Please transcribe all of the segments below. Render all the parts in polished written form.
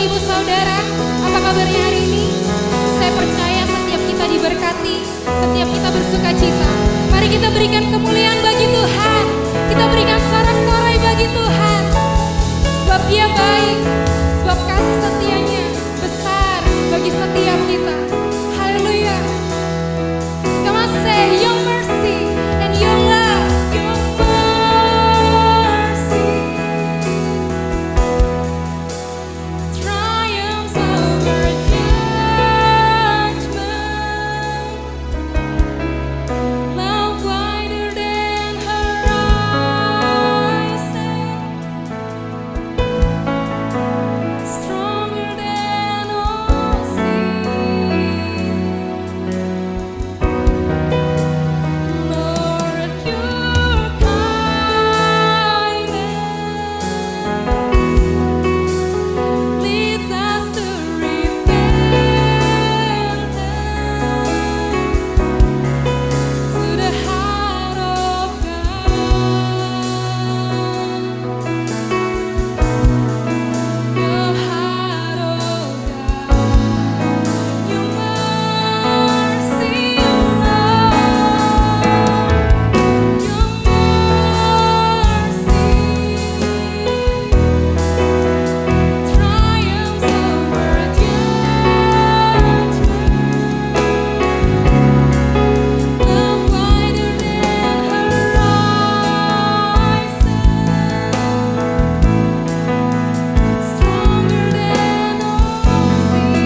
Ibu Saudara, apa kabarnya hari ini? Saya percaya setiap kita diberkati, setiap kita bersuka cita. Mari kita berikan kemuliaan bagi Tuhan. Kita berikan sorak-sorai bagi Tuhan. Sebab Dia baik, sebab kasih setianya besar bagi setiap kita. Haleluya. Come on, say your mercy and your love, your mercy triumphs over judgment. Love wider than horizon, stronger than all sea. Lord, your kindness leads us to repentance, to the heart of God. Your heart of God, your mercy, your love, your mercy triumphs over judgment. Love wider than horizon, stronger than all sea.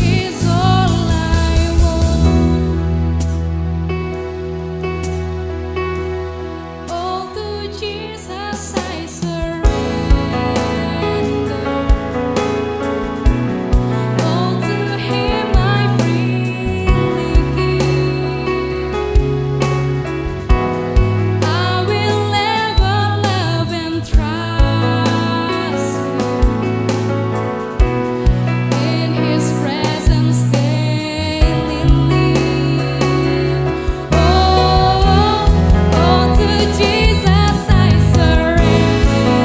Is all I want. All to Jesus I surrender. All to Him I freely give. I will ever love and trust in His presence daily live. All to Jesus I surrender.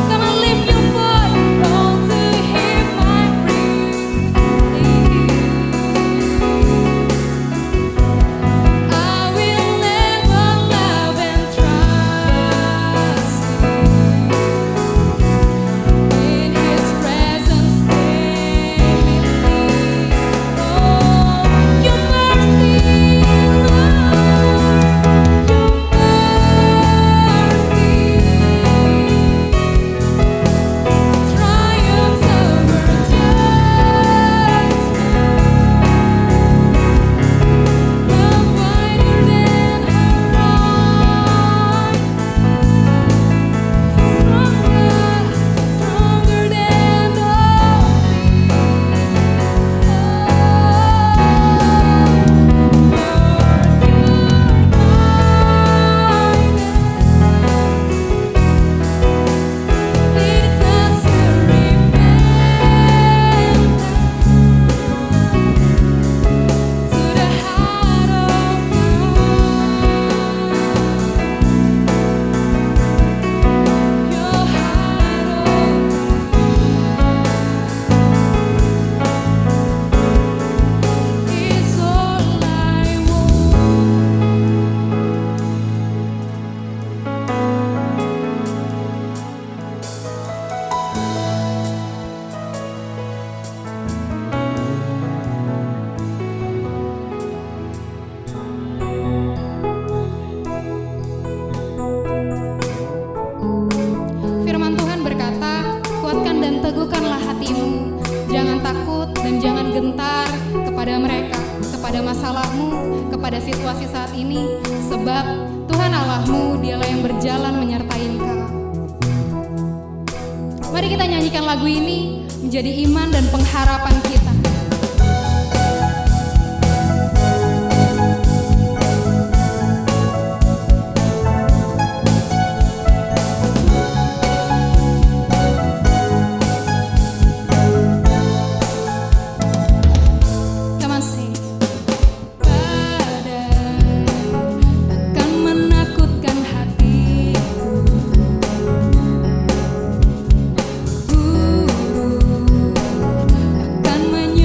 Come on, lift your voice. All to Him I freely give. I will ever love and trust in His presence daily live. Your mercy, Lord, your mercy triumphs over judgment. Love wider than horizon, stronger than all leads us to repentance, to the heart of God. Your heart is all I Firman Tuhan berkata, kuatkan dan teguhkanlah hatimu, jangan takut dan jangan gentar kepada mereka, kepada masalahmu, kepada situasi saat ini, sebab Tuhan Allahmu dialah yang berjalan menyertai engkau. Mari kita nyanyikan lagu ini menjadi iman dan pengharapan kita. Menyebabkan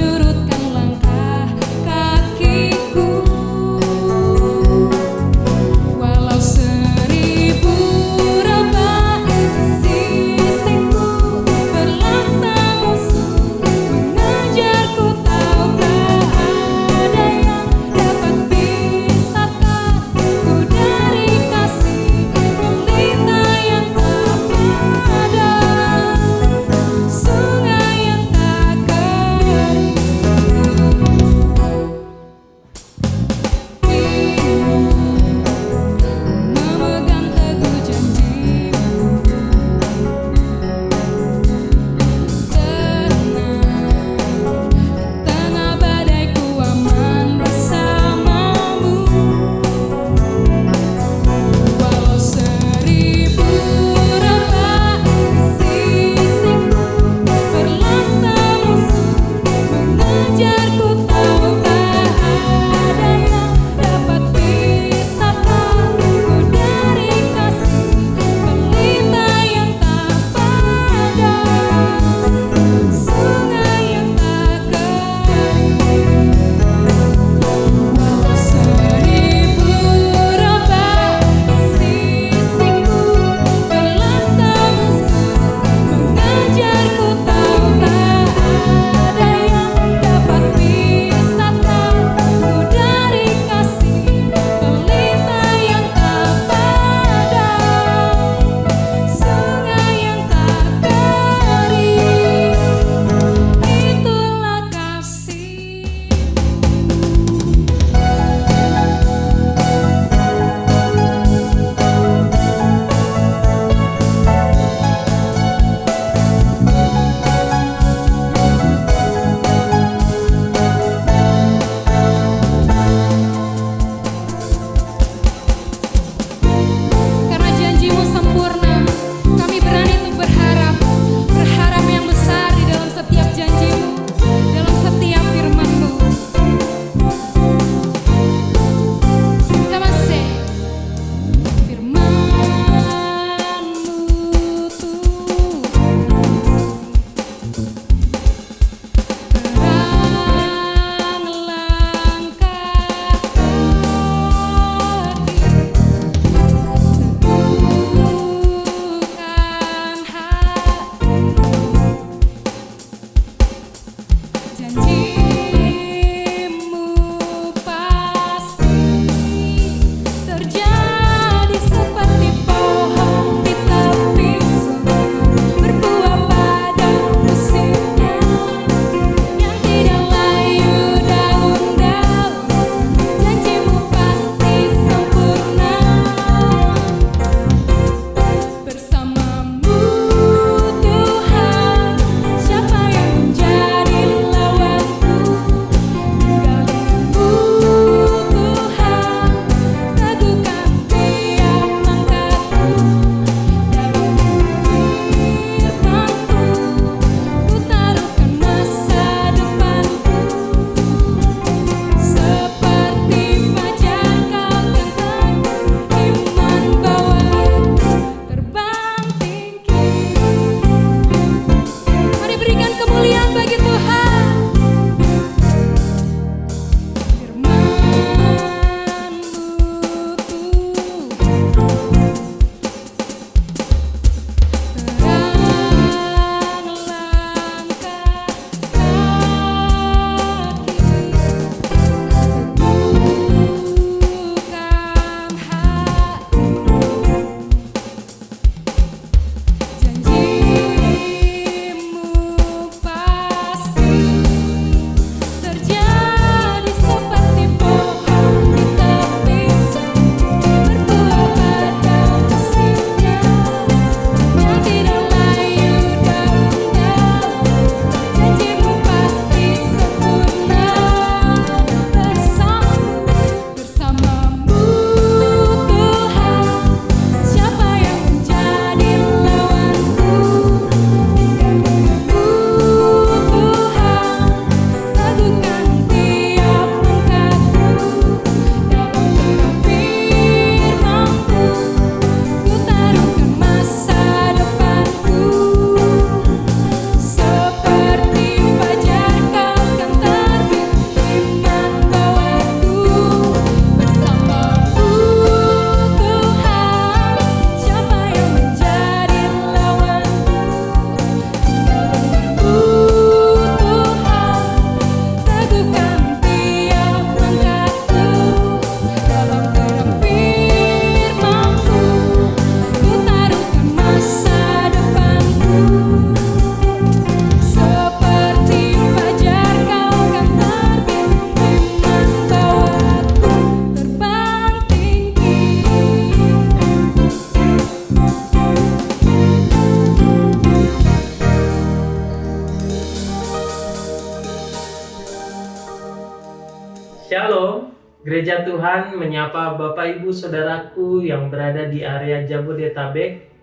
Gereja Tuhan menyapa Bapak Ibu Saudaraku yang berada di area Jabodetabek,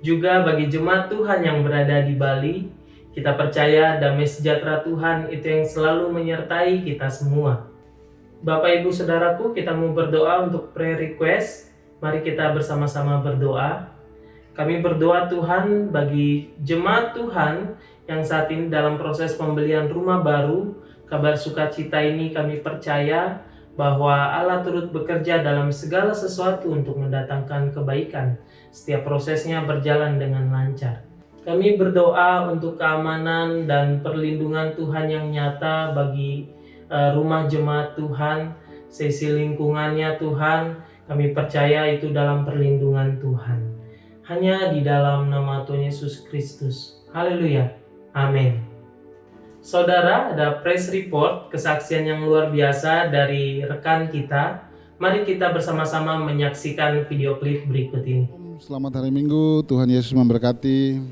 juga bagi jemaat Tuhan yang berada di Bali. Kita percaya damai sejahtera Tuhan itu yang selalu menyertai kita semua. Bapak Ibu Saudaraku, kita mau berdoa untuk prayer request. Mari kita bersama-sama berdoa. Kami berdoa Tuhan bagi jemaat Tuhan yang saat ini dalam proses pembelian rumah baru. Kabar sukacita ini kami percaya bahwa Allah turut bekerja dalam segala sesuatu untuk mendatangkan kebaikan. Setiap prosesnya berjalan dengan lancar. Kami berdoa untuk keamanan dan perlindungan Tuhan yang nyata bagi rumah jemaat Tuhan, sisi lingkungannya Tuhan. Kami percaya itu dalam perlindungan Tuhan. Hanya di dalam nama Tuhan Yesus Kristus. Haleluya. Amin. Saudara, ada press report kesaksian yang luar biasa dari rekan kita. Mari kita bersama-sama menyaksikan video klip berikut ini. Selamat hari Minggu, Tuhan Yesus memberkati.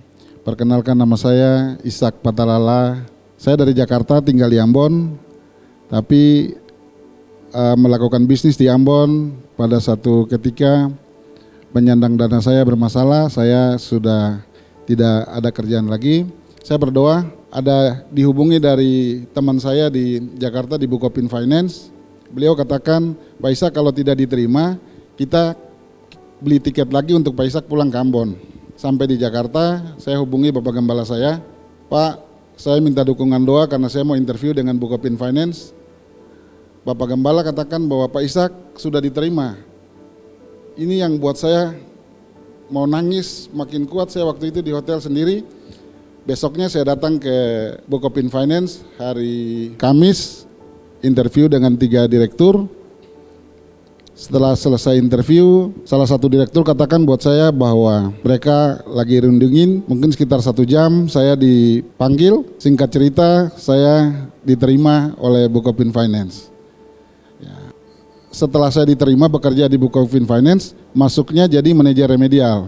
Perkenalkan, nama saya Ishak Patalala. Saya dari Jakarta, tinggal di Ambon, tapi melakukan bisnis di Ambon. Pada satu ketika penyandang dana saya bermasalah, saya sudah tidak ada kerjaan lagi. Saya berdoa, ada dihubungi dari teman saya di Jakarta di Bukopin Finance. Beliau katakan, Pak Ishak kalau tidak diterima, kita beli tiket lagi untuk Pak Ishak pulang ke Ambon. Sampai di Jakarta, saya hubungi Bapak Gembala saya, Pak, saya minta dukungan doa karena saya mau interview dengan Bukopin Finance. Bapak Gembala katakan bahwa Pak Ishak sudah diterima. Ini yang buat saya mau nangis makin kuat. Saya waktu itu di hotel sendiri. Besoknya saya datang ke Bukopin Finance hari Kamis, interview dengan 3 direktur. Setelah selesai interview, salah satu direktur katakan buat saya bahwa mereka lagi rundingin, mungkin sekitar 1 jam saya dipanggil. Singkat cerita, saya diterima oleh Bukopin Finance. Setelah saya diterima bekerja di Bukopin Finance, masuknya jadi manajer remedial.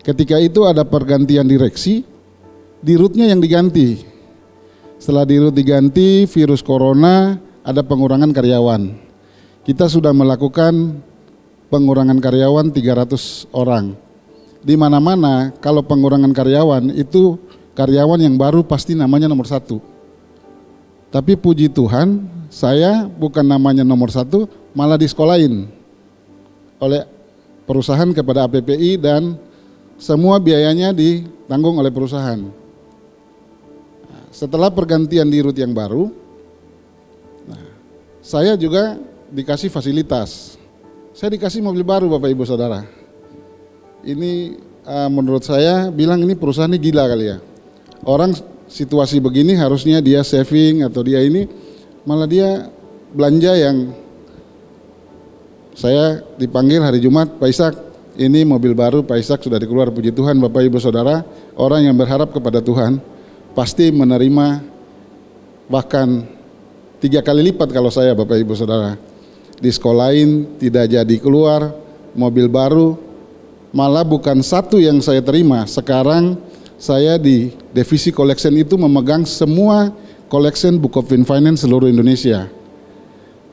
Ketika itu ada pergantian direksi, dirutnya yang diganti. Setelah dirut diganti, virus corona, ada pengurangan karyawan. Kita sudah melakukan pengurangan karyawan 300 orang. Di mana-mana kalau pengurangan karyawan itu karyawan yang baru pasti namanya nomor 1. Tapi puji Tuhan, saya bukan namanya nomor 1, malah disekolahin oleh perusahaan kepada APPI dan semua biayanya ditanggung oleh perusahaan. Setelah pergantian dirut yang baru, saya juga dikasih fasilitas. Saya dikasih mobil baru, Bapak Ibu Saudara. Ini menurut saya bilang ini perusahaan ini gila kali ya. Orang situasi begini harusnya dia saving atau dia ini, malah dia belanja yang saya dipanggil hari Jumat, Pak Ishak, ini mobil baru Pak Ishak sudah dikeluar. Puji Tuhan Bapak Ibu Saudara, orang yang berharap kepada Tuhan pasti menerima bahkan 3 kali lipat kalau saya, Bapak Ibu Saudara. Disekolahin, tidak jadi keluar, mobil baru, malah bukan 1 yang saya terima. Sekarang saya di divisi collection itu memegang semua collection Bukopin Finance seluruh Indonesia.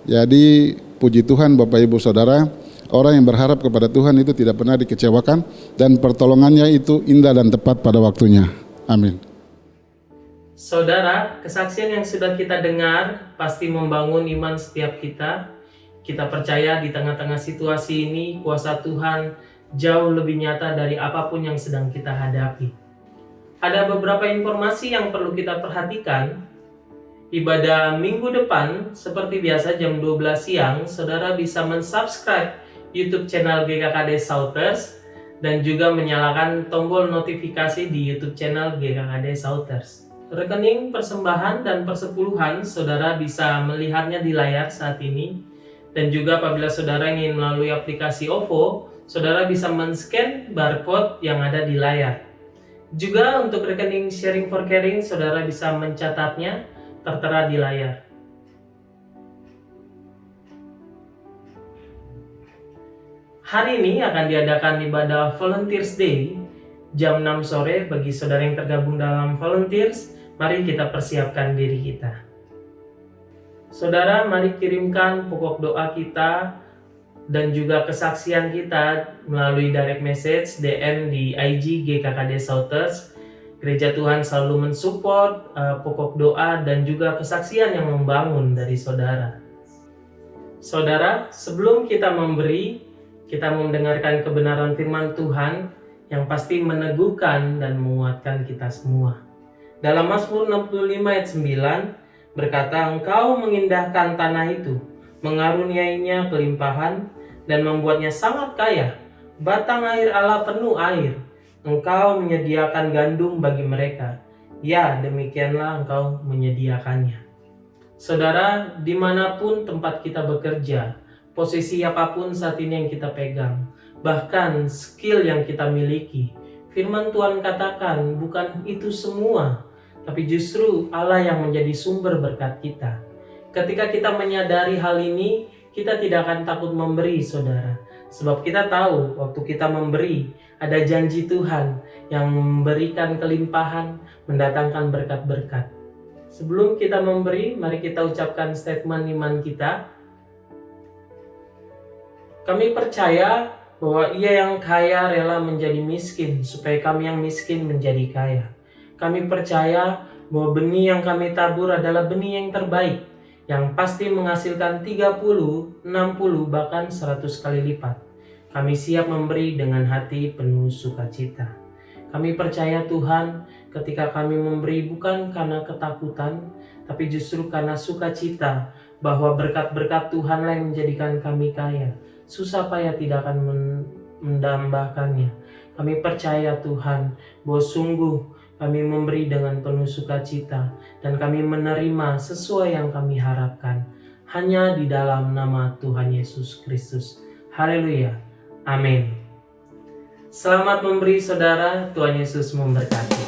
Jadi puji Tuhan Bapak Ibu Saudara, orang yang berharap kepada Tuhan itu tidak pernah dikecewakan dan pertolongannya itu indah dan tepat pada waktunya. Amin. Saudara, kesaksian yang sudah kita dengar pasti membangun iman setiap kita. Kita percaya di tengah-tengah situasi ini kuasa Tuhan jauh lebih nyata dari apapun yang sedang kita hadapi. Ada beberapa informasi yang perlu kita perhatikan. Ibadah minggu depan seperti biasa jam 12 siang, saudara bisa mensubscribe YouTube channel GKKD Shouters dan juga menyalakan tombol notifikasi di YouTube channel GKKD Shouters. Rekening persembahan dan persepuluhan saudara bisa melihatnya di layar saat ini. Dan juga apabila saudara ingin melalui aplikasi OVO, saudara bisa men-scan barcode yang ada di layar. Juga untuk rekening Sharing for Caring, saudara bisa mencatatnya tertera di layar. Hari ini akan diadakan ibadah Volunteers Day jam 6 sore bagi saudara yang tergabung dalam Volunteers. Mari kita persiapkan diri kita. Saudara, mari kirimkan pokok doa kita dan juga kesaksian kita melalui direct message DM di IG GKKD Shouters. Gereja Tuhan selalu mensupport pokok doa dan juga kesaksian yang membangun dari saudara. Saudara, sebelum kita memberi, kita mendengarkan kebenaran firman Tuhan yang pasti meneguhkan dan menguatkan kita semua. Dalam Mazmur 65 ayat 9 berkata, Engkau mengindahkan tanah itu, mengaruniainya kelimpahan dan membuatnya sangat kaya. Batang air Allah penuh air. Engkau menyediakan gandum bagi mereka. Ya, demikianlah Engkau menyediakannya. Saudara, dimanapun tempat kita bekerja, posisi apapun saat ini yang kita pegang, bahkan skill yang kita miliki, firman Tuhan katakan bukan itu semua, tapi justru Allah yang menjadi sumber berkat kita. Ketika kita menyadari hal ini, kita tidak akan takut memberi, saudara. Sebab kita tahu waktu kita memberi, ada janji Tuhan yang memberikan kelimpahan, mendatangkan berkat-berkat. Sebelum kita memberi, mari kita ucapkan statement iman kita. Kami percaya bahwa Ia yang kaya rela menjadi miskin, supaya kami yang miskin menjadi kaya. Kami percaya bahwa benih yang kami tabur adalah benih yang terbaik, yang pasti menghasilkan 30, 60, bahkan 100 kali lipat. Kami siap memberi dengan hati penuh sukacita. Kami percaya Tuhan, ketika kami memberi bukan karena ketakutan, tapi justru karena sukacita, bahwa berkat-berkat Tuhanlah yang menjadikan kami kaya. Susah payah tidak akan mendambahkannya. Kami percaya Tuhan, bahwa sungguh kami memberi dengan penuh sukacita, dan kami menerima sesuai yang kami harapkan, hanya di dalam nama Tuhan Yesus Kristus. Haleluya. Amin. Selamat memberi, saudara. Tuhan Yesus memberkati.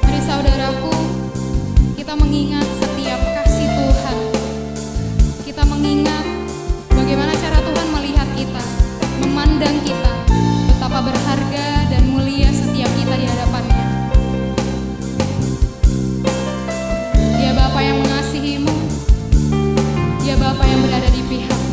Mari saudaraku, kita mengingat setiap kasih Tuhan. Kita mengingat bagaimana cara Tuhan melihat kita, memandang kita, betapa berharga dan mulia setiap kita di hadapannya. Dia Bapa yang mengasihimu, Dia Bapa yang berada di pihakmu.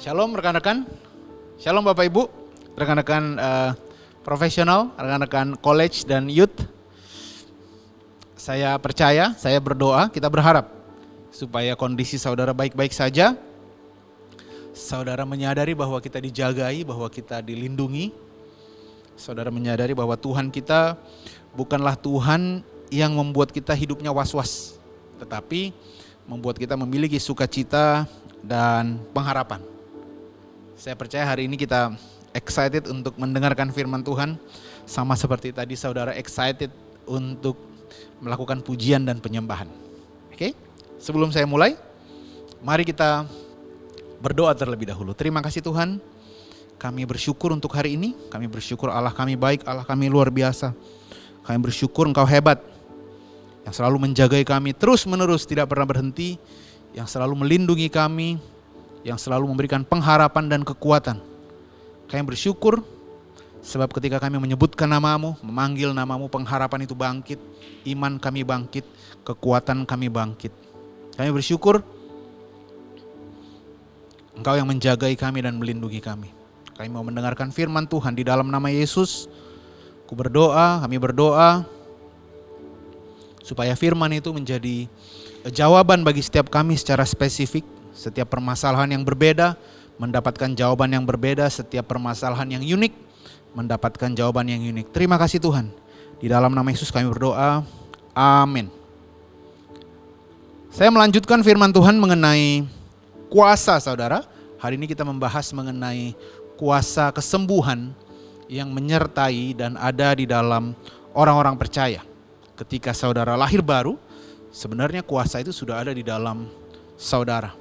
Shalom rekan-rekan, shalom Bapak Ibu, rekan-rekan profesional, rekan-rekan college dan youth. Saya percaya, saya berdoa, kita berharap supaya kondisi saudara baik-baik saja. Saudara menyadari bahwa kita dijagai, bahwa kita dilindungi. Saudara menyadari bahwa Tuhan kita bukanlah Tuhan yang membuat kita hidupnya was-was, tetapi membuat kita memiliki sukacita dan pengharapan. Saya percaya hari ini kita excited untuk mendengarkan firman Tuhan, sama seperti tadi saudara excited untuk melakukan pujian dan penyembahan. Oke? Sebelum saya mulai, mari kita berdoa terlebih dahulu. Terima kasih Tuhan, kami bersyukur untuk hari ini, kami bersyukur Allah kami baik, Allah kami luar biasa. Kami bersyukur Engkau hebat, yang selalu menjagai kami terus menerus tidak pernah berhenti, yang selalu melindungi kami, yang selalu memberikan pengharapan dan kekuatan. Kami bersyukur sebab ketika kami menyebutkan nama-Mu, memanggil nama-Mu, pengharapan itu bangkit, iman kami bangkit, kekuatan kami bangkit. Kami bersyukur Engkau yang menjagai kami dan melindungi kami. Kami mau mendengarkan firman Tuhan di dalam nama Yesus. Kami berdoa supaya firman itu menjadi jawaban bagi setiap kami secara spesifik. Setiap permasalahan yang berbeda mendapatkan jawaban yang berbeda, setiap permasalahan yang unik mendapatkan jawaban yang unik. Terima kasih Tuhan. Di dalam nama Yesus kami berdoa. Amin. Saya melanjutkan firman Tuhan mengenai kuasa saudara. Hari ini kita membahas mengenai kuasa kesembuhan yang menyertai dan ada di dalam orang-orang percaya. Ketika saudara lahir baru, sebenarnya kuasa itu sudah ada di dalam saudara.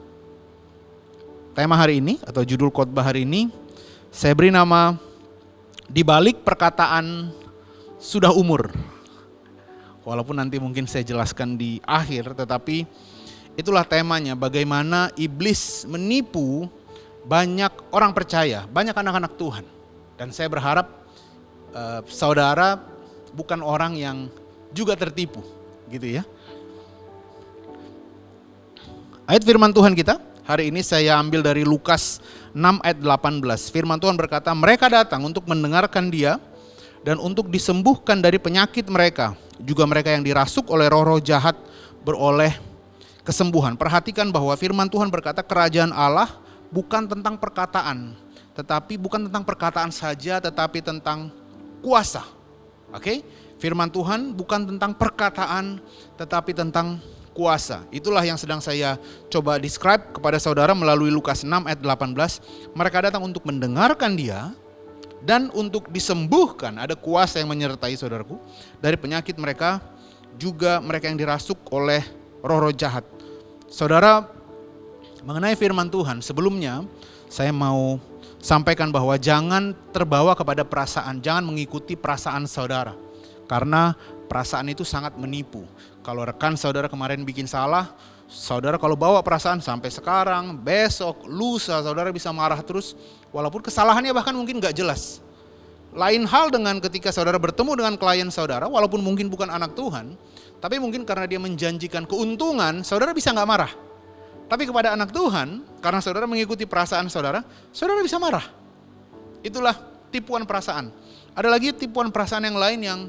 Tema hari ini atau judul khotbah hari ini saya beri nama di balik perkataan sudah umur. Walaupun nanti mungkin saya jelaskan di akhir, tetapi itulah temanya, bagaimana iblis menipu banyak orang percaya, banyak anak-anak Tuhan. Dan saya berharap saudara bukan orang yang juga tertipu, gitu ya. Ayat firman Tuhan kita hari ini saya ambil dari Lukas 6 ayat 18. Firman Tuhan berkata, mereka datang untuk mendengarkan dia dan untuk disembuhkan dari penyakit mereka. Juga mereka yang dirasuk oleh roh-roh jahat beroleh kesembuhan. Perhatikan bahwa firman Tuhan berkata kerajaan Allah bukan tentang perkataan. Tetapi bukan tentang perkataan saja, tetapi tentang kuasa. Oke? Firman Tuhan bukan tentang perkataan, tetapi tentang kuasa. Itulah yang sedang saya coba describe kepada saudara melalui Lukas 6 ayat 18. Mereka datang untuk mendengarkan dia dan untuk disembuhkan. Ada kuasa yang menyertai saudaraku dari penyakit mereka, juga mereka yang dirasuk oleh roh-roh jahat. Saudara, mengenai firman Tuhan, sebelumnya saya mau sampaikan bahwa jangan terbawa kepada perasaan, jangan mengikuti perasaan saudara. Karena perasaan itu sangat menipu. Kalau rekan saudara kemarin bikin salah, saudara kalau bawa perasaan sampai sekarang, besok, lusa, saudara bisa marah terus. Walaupun kesalahannya bahkan mungkin gak jelas. Lain hal dengan ketika saudara bertemu dengan klien saudara, walaupun mungkin bukan anak Tuhan, tapi mungkin karena dia menjanjikan keuntungan, saudara bisa gak marah. Tapi kepada anak Tuhan, karena saudara mengikuti perasaan saudara, saudara bisa marah. Itulah tipuan perasaan. Ada lagi tipuan perasaan yang lain yang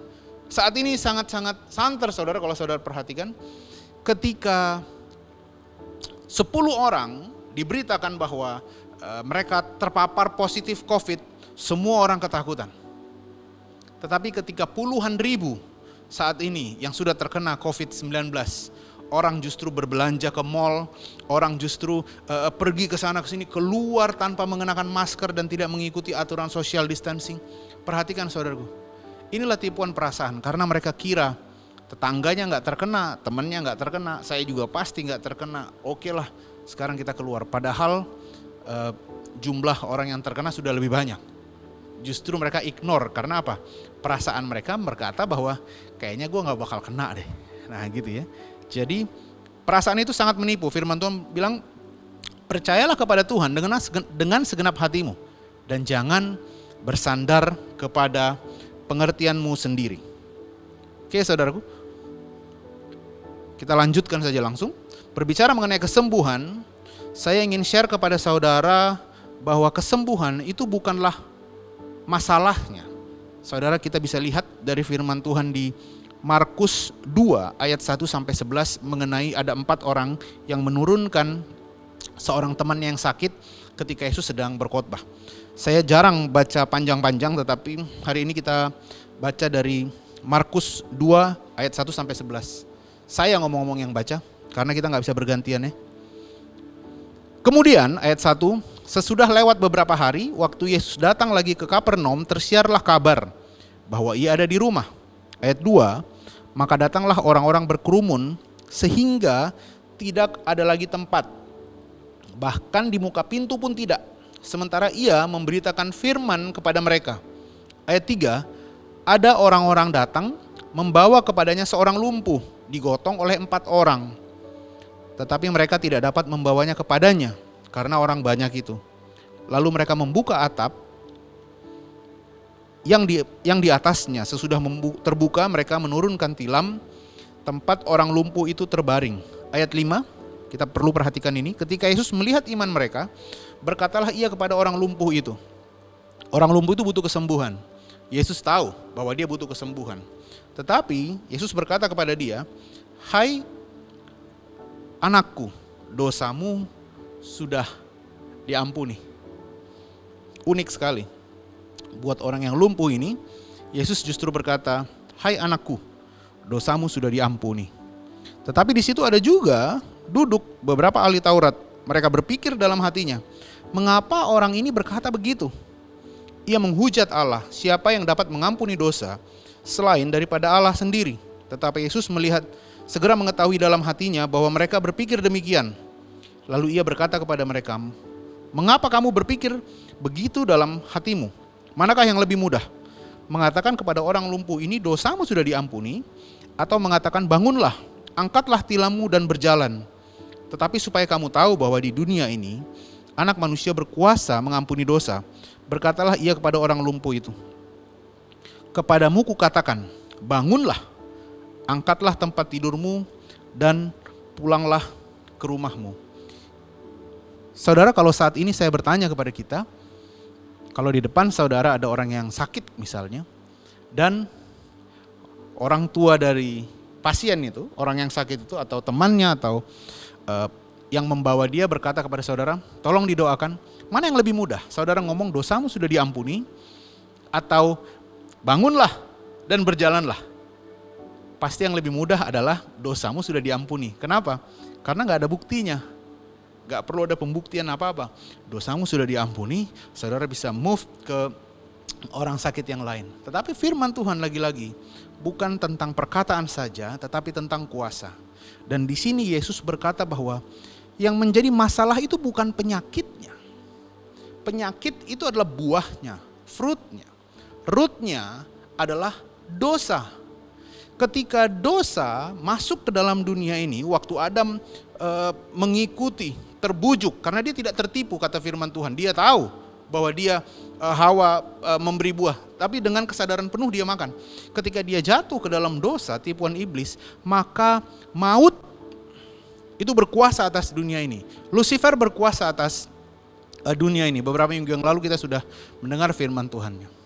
saat ini sangat-sangat santer saudara, kalau saudara perhatikan. Ketika 10 orang diberitakan bahwa mereka terpapar positif COVID, semua orang ketakutan. Tetapi ketika puluhan ribu saat ini yang sudah terkena COVID-19, orang justru berbelanja ke mall, orang justru pergi ke sana ke sini, keluar tanpa mengenakan masker dan tidak mengikuti aturan social distancing. Perhatikan saudaraku. Inilah tipuan perasaan, karena mereka kira tetangganya gak terkena, temannya gak terkena, saya juga pasti gak terkena. Oke lah, sekarang kita keluar. Padahal jumlah orang yang terkena sudah lebih banyak. Justru mereka ignore, karena apa? Perasaan mereka berkata bahwa kayaknya gue gak bakal kena deh. Nah gitu ya. Jadi perasaan itu sangat menipu. Firman Tuhan bilang, percayalah kepada Tuhan dengan segenap hatimu. Dan jangan bersandar kepada pengertianmu sendiri. Oke saudaraku, kita lanjutkan saja langsung. Berbicara mengenai kesembuhan, saya ingin share kepada saudara bahwa kesembuhan itu bukanlah masalahnya. Saudara, kita bisa lihat dari firman Tuhan di Markus 2 ayat 1 sampai 11 mengenai ada 4 orang yang menurunkan seorang teman yang sakit ketika Yesus sedang berkhotbah. Saya jarang baca panjang-panjang, tetapi hari ini kita baca dari Markus 2 ayat 1 sampai 11. Saya ngomong-ngomong yang baca karena kita nggak bisa bergantian ya. Kemudian ayat 1, sesudah lewat beberapa hari, waktu Yesus datang lagi ke Kapernaum, tersiarlah kabar bahwa ia ada di rumah. Ayat 2, maka datanglah orang-orang berkerumun sehingga tidak ada lagi tempat. Bahkan di muka pintu pun tidak. Sementara ia memberitakan firman kepada mereka. Ayat 3, ada orang-orang datang membawa kepadanya seorang lumpuh, digotong oleh 4 orang. Tetapi mereka tidak dapat membawanya kepadanya karena orang banyak itu. Lalu mereka membuka atap yang di atasnya. Sesudah terbuka, mereka menurunkan tilam tempat orang lumpuh itu terbaring. Ayat 5, kita perlu perhatikan ini. Ketika Yesus melihat iman mereka, berkatalah ia kepada orang lumpuh itu. Orang lumpuh itu butuh kesembuhan. Yesus tahu bahwa dia butuh kesembuhan. Tetapi Yesus berkata kepada dia, hai anakku, dosamu sudah diampuni. Unik sekali. Buat orang yang lumpuh ini, Yesus justru berkata, hai anakku, dosamu sudah diampuni. Tetapi di situ ada juga duduk beberapa ahli Taurat. Mereka berpikir dalam hatinya, mengapa orang ini berkata begitu? Ia menghujat Allah, siapa yang dapat mengampuni dosa selain daripada Allah sendiri. Tetapi Yesus segera mengetahui dalam hatinya bahwa mereka berpikir demikian. Lalu ia berkata kepada mereka, mengapa kamu berpikir begitu dalam hatimu? Manakah yang lebih mudah? Mengatakan kepada orang lumpuh ini, dosamu sudah diampuni, atau mengatakan, bangunlah, angkatlah tilammu dan berjalan. Tetapi supaya kamu tahu bahwa di dunia ini Anak Manusia berkuasa mengampuni dosa, berkatalah ia kepada orang lumpuh itu, kepadamu kukatakan, bangunlah, angkatlah tempat tidurmu dan pulanglah ke rumahmu. Saudara, kalau saat ini saya bertanya kepada kita, kalau di depan saudara ada orang yang sakit misalnya, dan orang tua dari pasien itu, orang yang sakit itu atau temannya atau yang membawa dia berkata kepada saudara, tolong didoakan, mana yang lebih mudah? Saudara ngomong dosamu sudah diampuni, atau bangunlah dan berjalanlah? Pasti yang lebih mudah adalah dosamu sudah diampuni. Kenapa? Karena gak ada buktinya. Gak perlu ada pembuktian apa-apa. Dosamu sudah diampuni, saudara bisa move ke orang sakit yang lain. Tetapi firman Tuhan lagi-lagi bukan tentang perkataan saja, tetapi tentang kuasa. Dan di sini Yesus berkata bahwa yang menjadi masalah itu bukan penyakitnya. Penyakit itu adalah buahnya, fruitnya. Rootnya adalah dosa. Ketika dosa masuk ke dalam dunia ini, waktu Adam mengikuti, terbujuk, karena dia tidak tertipu kata firman Tuhan. Dia tahu bahwa Hawa memberi buah, tapi dengan kesadaran penuh dia makan. Ketika dia jatuh ke dalam dosa, tipuan iblis, maka maut itu berkuasa atas dunia ini. Lucifer berkuasa atas dunia ini. Beberapa minggu yang lalu kita sudah mendengar firman Tuhannya.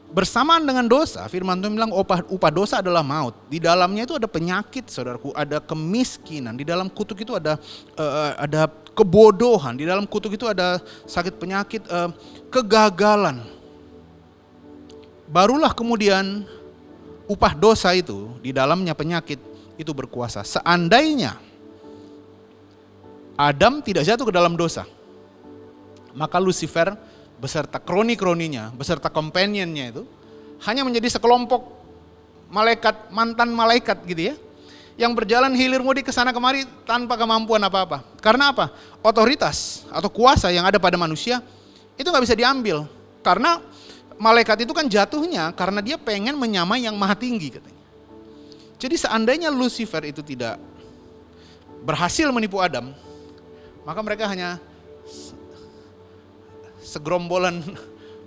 Bersamaan dengan dosa, firman Tuhan bilang upah dosa adalah maut. Di dalamnya itu ada penyakit, saudaraku, ada kemiskinan. Di dalam kutuk itu ada kebodohan. Di dalam kutuk itu ada sakit penyakit, kegagalan. Barulah kemudian upah dosa itu, di dalamnya penyakit itu berkuasa. Seandainya Adam tidak jatuh ke dalam dosa, maka Lucifer beserta kroni-kroninya, beserta companionnya itu hanya menjadi sekelompok malaikat, mantan malaikat gitu ya, yang berjalan hilir mudik ke sana kemari tanpa kemampuan apa-apa. Karena apa? Otoritas atau kuasa yang ada pada manusia itu gak bisa diambil. Karena malaikat itu kan jatuhnya karena dia pengen menyamai yang maha tinggi katanya. Jadi seandainya Lucifer itu tidak berhasil menipu Adam, maka mereka hanya segerombolan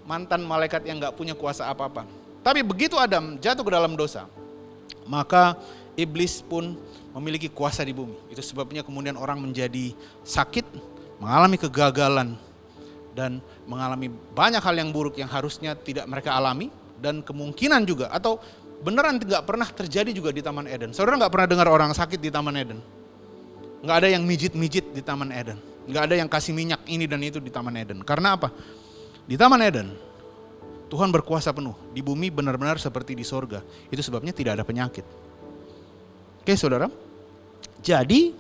mantan malaikat yang gak punya kuasa apa-apa. Tapi begitu Adam jatuh ke dalam dosa, maka iblis pun memiliki kuasa di bumi. Itu sebabnya kemudian orang menjadi sakit, mengalami kegagalan, dan mengalami banyak hal yang buruk yang harusnya tidak mereka alami, dan kemungkinan juga atau beneran nggak pernah terjadi juga di Taman Eden. Saudara nggak pernah dengar orang sakit di Taman Eden, nggak ada yang mijit-mijit di Taman Eden, nggak ada yang kasih minyak ini dan itu di Taman Eden. Karena apa? Di Taman Eden Tuhan berkuasa penuh, di bumi benar-benar seperti di sorga. Itu sebabnya tidak ada penyakit. Oke saudara, jadi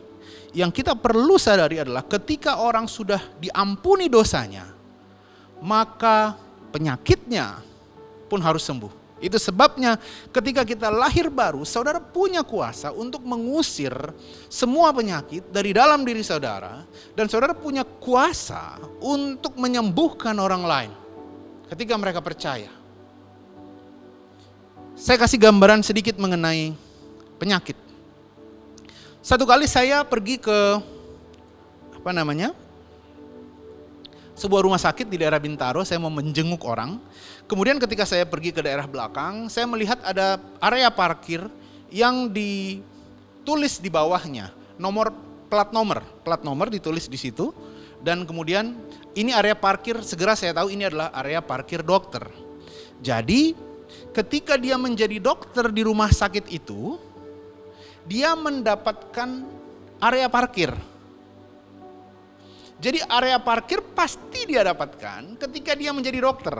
yang kita perlu sadari adalah ketika orang sudah diampuni dosanya, maka penyakitnya pun harus sembuh. Itu sebabnya ketika kita lahir baru, saudara punya kuasa untuk mengusir semua penyakit dari dalam diri saudara. Dan saudara punya kuasa untuk menyembuhkan orang lain ketika mereka percaya. Saya kasih gambaran sedikit mengenai penyakit. Satu kali saya pergi ke sebuah rumah sakit di daerah Bintaro, saya mau menjenguk orang. Kemudian ketika saya pergi ke daerah belakang, saya melihat ada area parkir yang ditulis di bawahnya, plat nomor ditulis di situ. Dan kemudian ini area parkir, segera saya tahu ini adalah area parkir dokter. Jadi ketika dia menjadi dokter di rumah sakit itu, dia mendapatkan area parkir. Jadi area parkir pasti dia dapatkan ketika dia menjadi dokter.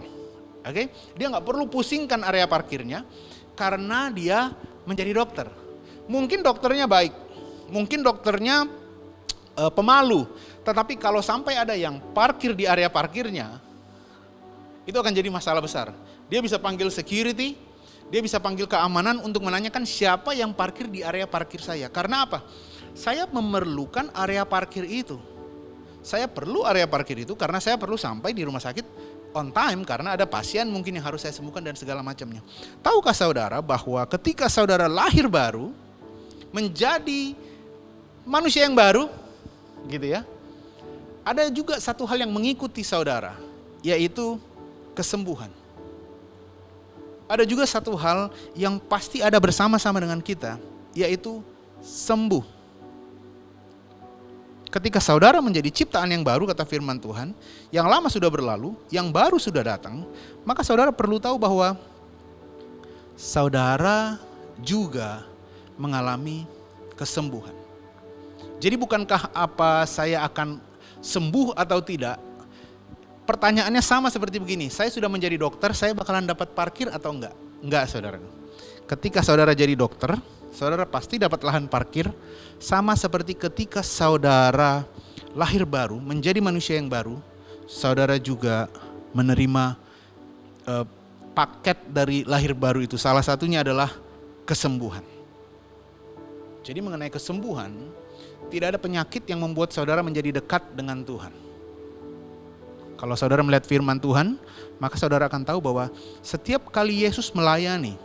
Oke? Dia nggak perlu pusingkan area parkirnya karena dia menjadi dokter. Mungkin dokternya baik, mungkin dokternya pemalu, tetapi kalau sampai ada yang parkir di area parkirnya, itu akan jadi masalah besar. Dia bisa panggil security, dia bisa panggil keamanan untuk menanyakan siapa yang parkir di area parkir saya. Karena apa? Saya memerlukan area parkir itu. Saya perlu area parkir itu karena saya perlu sampai di rumah sakit on time karena ada pasien mungkin yang harus saya sembuhkan dan segala macamnya. Tahukah saudara bahwa ketika saudara lahir baru, menjadi manusia yang baru, gitu ya, ada juga satu hal yang mengikuti saudara, yaitu kesembuhan. Ada juga satu hal yang pasti ada bersama-sama dengan kita, yaitu sembuh. Ketika saudara menjadi ciptaan yang baru, kata firman Tuhan, yang lama sudah berlalu, yang baru sudah datang, maka saudara perlu tahu bahwa saudara juga mengalami kesembuhan. Jadi bukankah apa saya akan sembuh atau tidak? Pertanyaannya sama seperti begini, saya sudah menjadi dokter, saya bakalan dapat parkir atau enggak? Enggak saudara. Ketika saudara jadi dokter, saudara pasti dapat lahan parkir, sama seperti ketika saudara lahir baru, menjadi manusia yang baru, saudara juga menerima paket dari lahir baru itu. Salah satunya adalah kesembuhan. Jadi mengenai kesembuhan, tidak ada penyakit yang membuat saudara menjadi dekat dengan Tuhan. Kalau saudara melihat firman Tuhan, maka saudara akan tahu bahwa setiap kali Yesus melayani,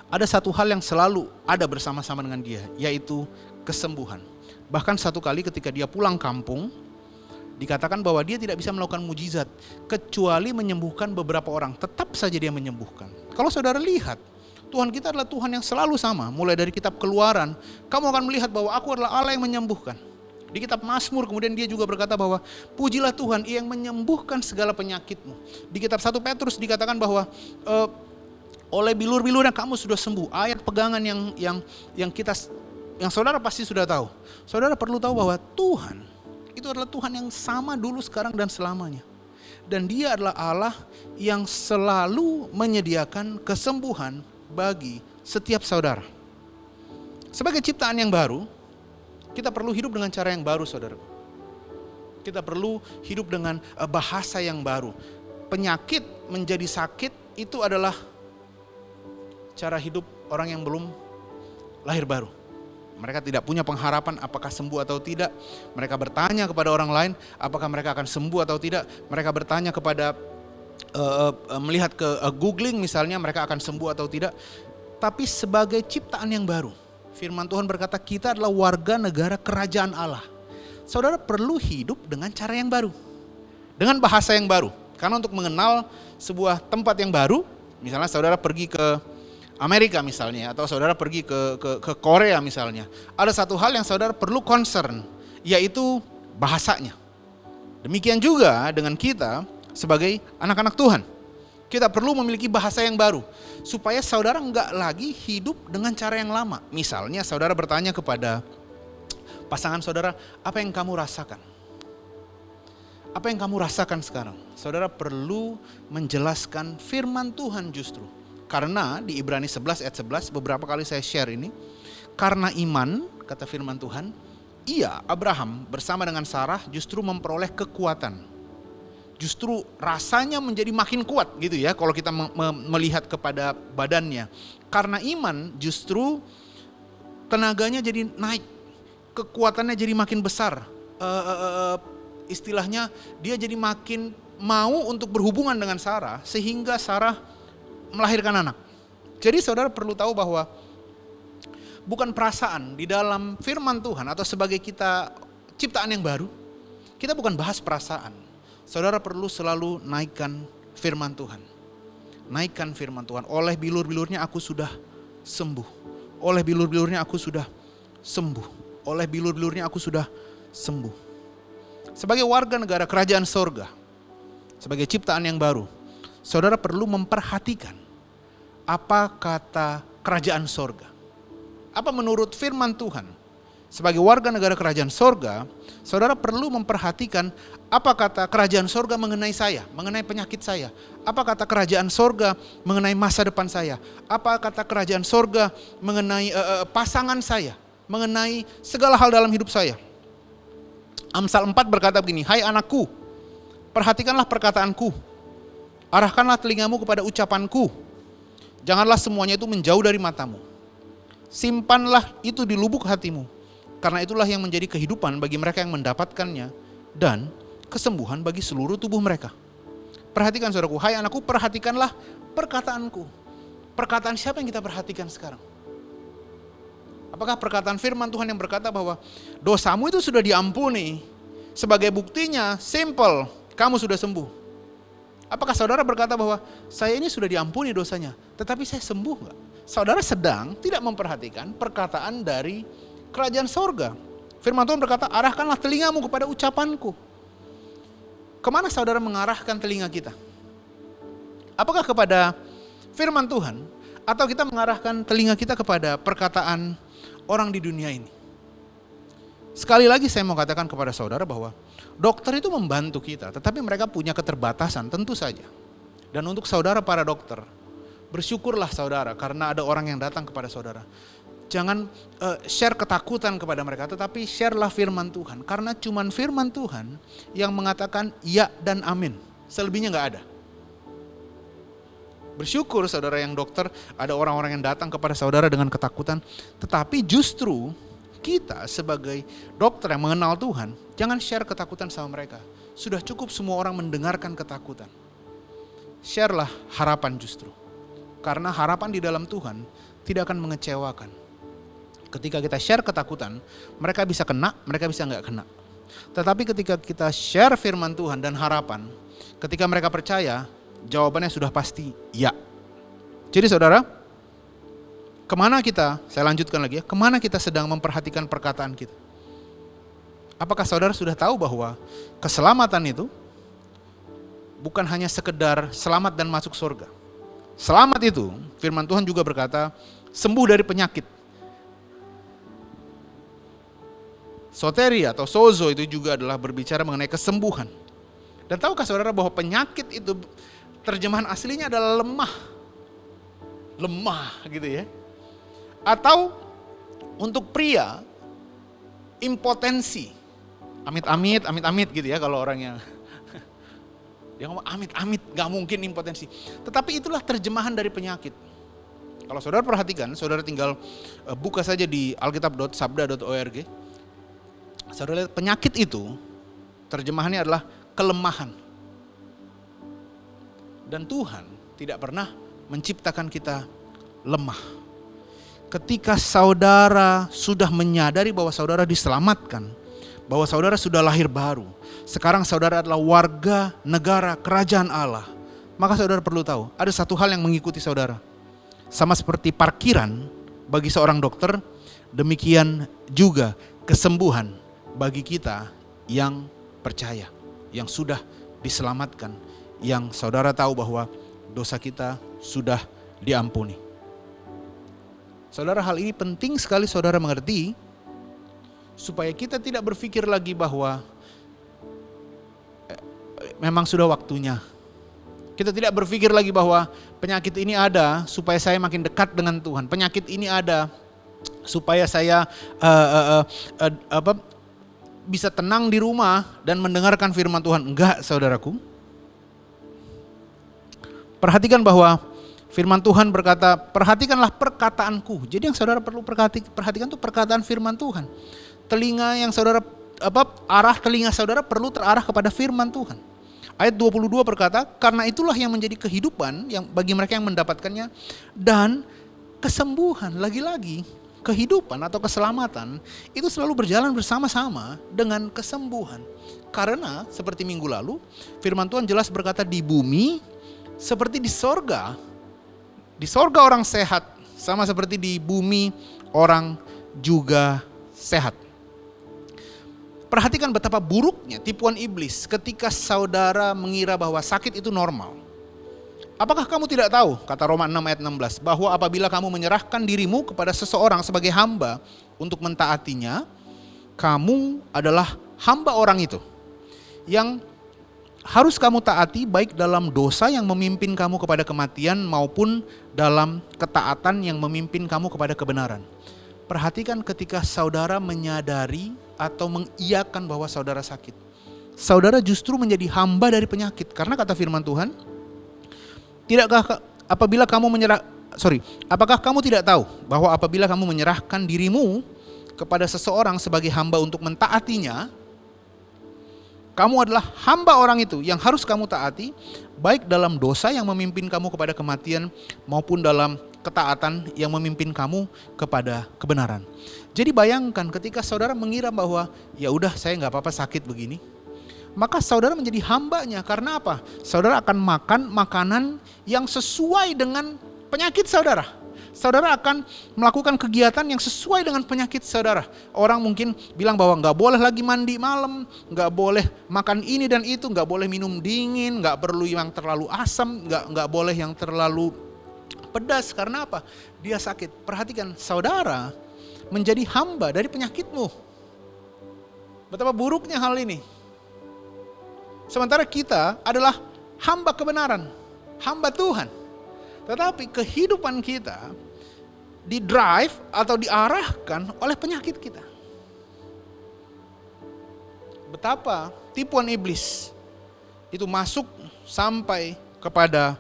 ada satu hal yang selalu ada bersama-sama dengan dia, yaitu kesembuhan. Bahkan satu kali ketika dia pulang kampung, dikatakan bahwa dia tidak bisa melakukan mujizat, kecuali menyembuhkan beberapa orang. Tetap saja dia menyembuhkan. Kalau saudara lihat, Tuhan kita adalah Tuhan yang selalu sama. Mulai dari kitab Keluaran, kamu akan melihat bahwa aku adalah Allah yang menyembuhkan. Di kitab Mazmur kemudian dia juga berkata bahwa pujilah Tuhan yang menyembuhkan segala penyakitmu. Di kitab 1 Petrus dikatakan bahwa oleh bilur-bilurnya kamu sudah sembuh. Ayat pegangan yang saudara pasti sudah tahu. Saudara perlu tahu bahwa Tuhan itu adalah Tuhan yang sama dulu, sekarang, dan selamanya. Dan dia adalah Allah yang selalu menyediakan kesembuhan bagi setiap saudara. Sebagai ciptaan yang baru, kita perlu hidup dengan cara yang baru, saudara. Kita perlu hidup dengan bahasa yang baru. Penyakit menjadi sakit itu adalah cara hidup orang yang belum lahir baru. Mereka tidak punya pengharapan apakah sembuh atau tidak. Mereka bertanya kepada orang lain apakah mereka akan sembuh atau tidak. Mereka bertanya kepada melihat ke googling misalnya mereka akan sembuh atau tidak. Tapi sebagai ciptaan yang baru, firman Tuhan berkata kita adalah warga negara kerajaan Allah. Saudara perlu hidup dengan cara yang baru, dengan bahasa yang baru. Karena untuk mengenal sebuah tempat yang baru, misalnya saudara pergi ke Amerika misalnya, atau saudara pergi ke Korea misalnya, ada satu hal yang saudara perlu concern, yaitu bahasanya. Demikian juga dengan kita sebagai anak-anak Tuhan. Kita perlu memiliki bahasa yang baru supaya saudara enggak lagi hidup dengan cara yang lama. Misalnya saudara bertanya kepada pasangan saudara, apa yang kamu rasakan? Apa yang kamu rasakan sekarang? Saudara perlu menjelaskan firman Tuhan justru. Karena di Ibrani 11 ayat 11 beberapa kali saya share ini. Karena iman, kata firman Tuhan, ia Abraham bersama dengan Sarah justru memperoleh kekuatan. Justru rasanya menjadi makin kuat gitu ya kalau kita melihat kepada badannya. Karena iman justru tenaganya jadi naik, kekuatannya jadi makin besar. Istilahnya dia jadi makin mau untuk berhubungan dengan Sarah sehingga Sarah melahirkan anak. Jadi saudara perlu tahu bahwa bukan perasaan di dalam firman Tuhan atau sebagai kita ciptaan yang baru, kita bukan bahas perasaan. Saudara perlu selalu naikkan firman Tuhan. Naikkan firman Tuhan. Oleh bilur-bilurnya aku sudah sembuh. Oleh bilur-bilurnya aku sudah sembuh. Oleh bilur-bilurnya aku sudah sembuh. Sebagai warga negara kerajaan sorga, sebagai ciptaan yang baru, saudara perlu memperhatikan apa kata kerajaan sorga. Apa menurut firman Tuhan? Sebagai warga negara kerajaan sorga, saudara perlu memperhatikan apa kata kerajaan sorga mengenai saya, mengenai penyakit saya. Apa kata kerajaan sorga mengenai masa depan saya. Apa kata kerajaan sorga mengenai pasangan saya, mengenai segala hal dalam hidup saya. Amsal 4 berkata begini, hai anakku, perhatikanlah perkataanku, arahkanlah telingamu kepada ucapanku, janganlah semuanya itu menjauh dari matamu. Simpanlah itu di lubuk hatimu, karena itulah yang menjadi kehidupan bagi mereka yang mendapatkannya dan kesembuhan bagi seluruh tubuh mereka. Perhatikan saudaraku, hai anakku, perhatikanlah perkataanku. Perkataan siapa yang kita perhatikan sekarang? Apakah perkataan firman Tuhan yang berkata bahwa dosamu itu sudah diampuni, sebagai buktinya simple, kamu sudah sembuh? Apakah saudara berkata bahwa saya ini sudah diampuni dosanya, tetapi saya sembuh enggak? Saudara sedang tidak memperhatikan perkataan dari kerajaan sorga. Firman Tuhan berkata, arahkanlah telingamu kepada ucapanku. Kemana saudara mengarahkan telinga kita? Apakah kepada firman Tuhan, atau kita mengarahkan telinga kita kepada perkataan orang di dunia ini? Sekali lagi saya mau katakan kepada saudara bahwa dokter itu membantu kita, tetapi mereka punya keterbatasan tentu saja. Dan untuk saudara para dokter, bersyukurlah saudara karena ada orang yang datang kepada saudara. Jangan share ketakutan kepada mereka, tetapi sharelah firman Tuhan. Karena cuman firman Tuhan yang mengatakan ya dan amin. Selebihnya gak ada. Bersyukur saudara yang dokter, ada orang-orang yang datang kepada saudara dengan ketakutan. Tetapi justru kita sebagai dokter yang mengenal Tuhan, jangan share ketakutan sama mereka. Sudah cukup semua orang mendengarkan ketakutan. Sharelah harapan justru. Karena harapan di dalam Tuhan tidak akan mengecewakan. Ketika kita share ketakutan, mereka bisa kena, mereka bisa nggak kena. Tetapi ketika kita share firman Tuhan dan harapan, ketika mereka percaya, jawabannya sudah pasti ya. Jadi saudara, kemana kita, saya lanjutkan lagi ya, kemana kita sedang memperhatikan perkataan kita? Apakah saudara sudah tahu bahwa keselamatan itu bukan hanya sekedar selamat dan masuk surga. Selamat itu, firman Tuhan juga berkata, sembuh dari penyakit. Soteria atau sozo itu juga adalah berbicara mengenai kesembuhan. Dan tahukah saudara bahwa penyakit itu terjemahan aslinya adalah lemah. Lemah gitu ya. Atau untuk pria, impotensi. Amit-amit, amit-amit gitu ya kalau orang yang dia ngomong amit-amit, gak mungkin impotensi. Tetapi itulah terjemahan dari penyakit. Kalau saudara perhatikan, saudara tinggal buka saja di alkitab.sabda.org. Saudara lihat penyakit itu terjemahannya adalah kelemahan. Dan Tuhan tidak pernah menciptakan kita lemah. Ketika saudara sudah menyadari bahwa saudara diselamatkan, bahwa saudara sudah lahir baru, sekarang saudara adalah warga negara kerajaan Allah, maka saudara perlu tahu, ada satu hal yang mengikuti saudara. Sama seperti parkiran bagi seorang dokter, demikian juga kesembuhan bagi kita yang percaya. yang sudah diselamatkan, yang saudara tahu bahwa dosa kita sudah diampuni. Saudara, hal ini penting sekali saudara mengerti, supaya kita tidak berpikir lagi bahwa memang sudah waktunya. Kita tidak berpikir lagi bahwa penyakit ini ada supaya saya makin dekat dengan Tuhan. Penyakit ini ada supaya saya bisa tenang di rumah dan mendengarkan firman Tuhan. Enggak, saudaraku. Perhatikan bahwa firman Tuhan berkata, perhatikanlah perkataanku. Jadi yang saudara perlu perhatikan itu perkataan firman Tuhan. Telinga yang saudara, arah telinga saudara perlu terarah kepada firman Tuhan. Ayat 22 berkata, karena itulah yang menjadi kehidupan yang bagi mereka yang mendapatkannya, dan kesembuhan. Lagi-lagi kehidupan atau keselamatan itu selalu berjalan bersama-sama dengan kesembuhan. Karena seperti minggu lalu firman Tuhan jelas berkata, di bumi seperti di sorga orang sehat, sama seperti di bumi orang juga sehat. Perhatikan betapa buruknya tipuan iblis ketika saudara mengira bahwa sakit itu normal. Apakah kamu tidak tahu, kata Roma 6 ayat 16, bahwa apabila kamu menyerahkan dirimu kepada seseorang sebagai hamba untuk mentaatinya, kamu adalah hamba orang itu, yang harus kamu taati baik dalam dosa yang memimpin kamu kepada kematian maupun dalam ketaatan yang memimpin kamu kepada kebenaran. Perhatikan ketika saudara menyadari atau mengiyakan bahwa saudara sakit, saudara justru menjadi hamba dari penyakit. Karena kata firman Tuhan, apakah kamu tidak tahu bahwa apabila kamu menyerahkan dirimu kepada seseorang sebagai hamba untuk mentaatinya, kamu adalah hamba orang itu yang harus kamu taati, baik dalam dosa yang memimpin kamu kepada kematian maupun dalam ketaatan yang memimpin kamu kepada kebenaran. Jadi bayangkan ketika saudara mengira bahwa ya udah saya nggak apa-apa sakit begini, maka saudara menjadi hambanya. Karena apa? Saudara akan makan makanan yang sesuai dengan penyakit saudara. Saudara akan melakukan kegiatan yang sesuai dengan penyakit saudara. Orang mungkin bilang bahwa nggak boleh lagi mandi malam, nggak boleh makan ini dan itu, nggak boleh minum dingin, nggak perlu yang terlalu asam, nggak boleh yang terlalu pedas. Karena apa? Dia sakit. Perhatikan, saudara menjadi hamba dari penyakitmu. Betapa buruknya hal ini. Sementara kita adalah hamba kebenaran, hamba Tuhan. Tetapi kehidupan kita di-drive atau diarahkan oleh penyakit kita. Betapa tipuan iblis itu masuk sampai kepada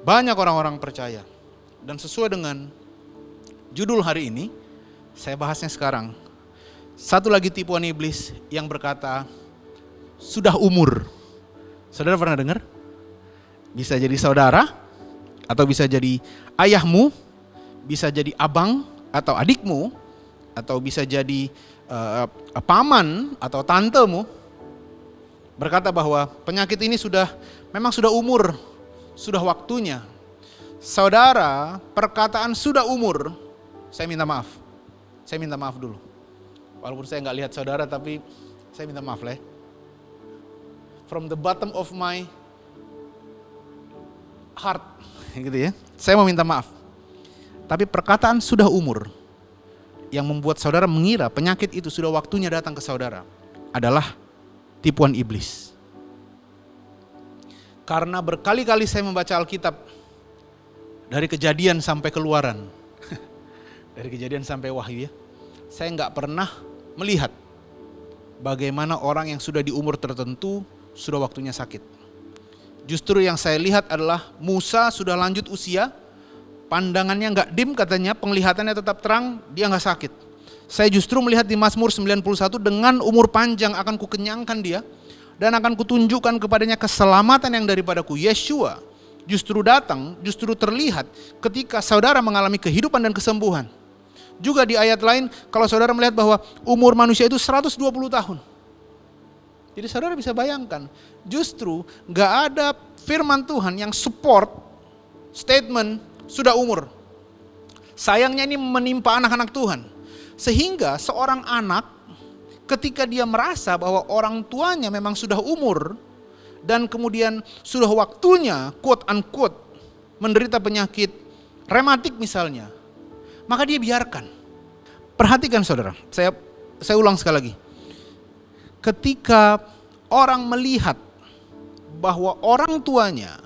banyak orang-orang percaya. Dan sesuai dengan judul hari ini, saya bahasnya sekarang. Satu lagi tipuan iblis yang berkata, sudah umur. Saudara pernah dengar? Bisa jadi saudara, atau bisa jadi ayahmu, bisa jadi abang atau adikmu, atau bisa jadi paman atau tantemu, berkata bahwa penyakit ini memang sudah umur, sudah waktunya. Saudara, perkataan sudah umur, saya minta maaf. Saya minta maaf dulu. Walaupun saya nggak lihat saudara, tapi saya minta maaf lah. From the bottom of my heart, gitu ya. Saya mau minta maaf. Tapi perkataan sudah umur yang membuat saudara mengira penyakit itu sudah waktunya datang ke saudara adalah tipuan iblis. Karena berkali-kali saya membaca Alkitab dari Kejadian sampai Keluaran, dari Kejadian sampai Wahyu ya, saya nggak pernah melihat bagaimana orang yang sudah di umur tertentu sudah waktunya sakit. Justru yang saya lihat adalah Musa sudah lanjut usia, pandangannya nggak dim katanya, penglihatannya tetap terang, dia nggak sakit. Saya justru melihat di Mazmur 91, dengan umur panjang akan kukenyangkan dia, dan akan kutunjukkan kepadanya keselamatan yang daripadaku. Yeshua justru datang, justru terlihat ketika saudara mengalami kehidupan dan kesembuhan. Juga di ayat lain, kalau saudara melihat bahwa umur manusia itu 120 tahun. Jadi saudara bisa bayangkan, justru gak ada firman Tuhan yang support statement sudah umur. Sayangnya ini menimpa anak-anak Tuhan. Sehingga seorang anak ketika dia merasa bahwa orang tuanya memang sudah umur, dan kemudian sudah waktunya quote unquote menderita penyakit rematik misalnya, maka dia biarkan. Perhatikan saudara, saya ulang sekali lagi. Ketika orang melihat bahwa orang tuanya